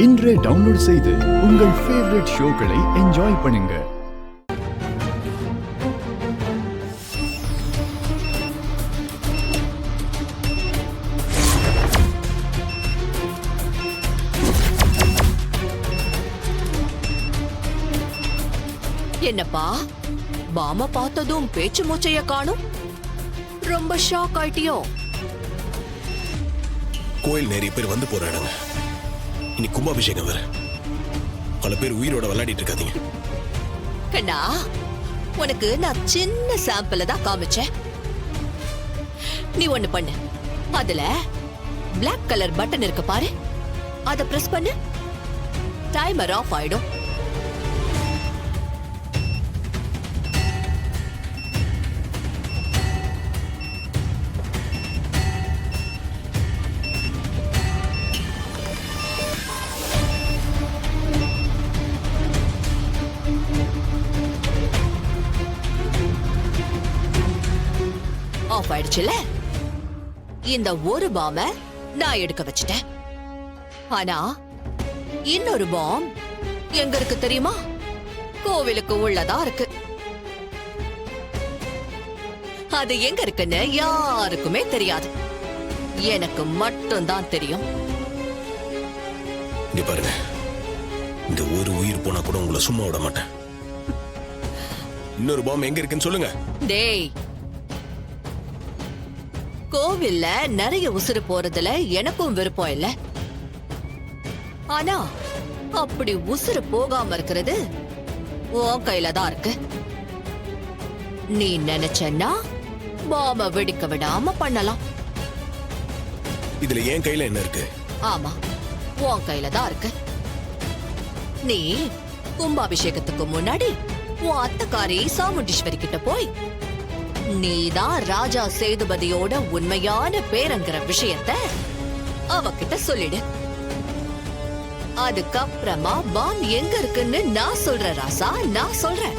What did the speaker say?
இன்றே டவுன்லோட் செய்து உங்கள் ஃபேவரட் ஷோக்களை என்ஜாய் பண்ணுங்க. என்னப்பா பாம பார்த்ததும் பேச்சு மூச்சைய காணும், ரொம்ப ஷாக் ஆயிட்டியோ? கோயில் நிறைய பேர் வந்து போற இடங்க. இனி கும்பாபிஷேகம் வேற, பல பேர் உயிரோட விளையாடிட்டு இருக்காதீங்க. கண்ணா, உனக்கு நான் சின்ன சாம்பிள் தான் காமிச்சேன். நீ ஒண்ணு பண்ணு, அதுல பிளாக் கலர் பட்டன் இருக்கு பாரு, அத பிரஸ் பண்ணு, டைமர் ஆஃப் ஆயிடும். ஆஃப் ஆயிடுச்சுல. இந்த ஒரு பாம்ப நான் எடுக்க வச்சிட்டேன். ஆனா இன்னொரு பாம் எங்க இருக்கு தெரியுமா? கோவிலுக்கு உள்ளதா இருக்கு. அது எங்க இருக்குன்னு யாருக்குமே தெரியாது, எனக்கு மட்டும் தான் தெரியும். இங்க பாருங்க, இந்த ஒரு உயிர் போனா கூட உங்களை சும்மா விட மாட்டேன். இன்னொரு பாம் எங்க இருக்குன்னு சொல்லுங்க. டேய், கோவில்ல நிறைய உசுறு போறதுல எனக்கும் விருப்பம் இல்ல. ஆனா அப்படி உசுறு போகாம இருக்கிறது உன் கையில தான் இருக்கு. நீ நினைச்சன்னா பாம வெடிக்க விடாம பண்ணலாம். இதுல என் கையில என்ன இருக்கு? ஆமா, உன் கையில தான் இருக்கு. நீ கும்பாபிஷேகத்துக்கு முன்னாடி உன் அத்தக்காரி சாமுண்டீஸ்வரி கிட்ட போய் நீதான் ராஜா சேதுபதியோட உண்மையான பேரங்கிற விஷயத்த அவகிட்ட சொல்லிடு. அதுக்கப்புறமா பாம் எங்க இருக்குன்னு நான் சொல்றேன் ராசா, நான் சொல்றேன்.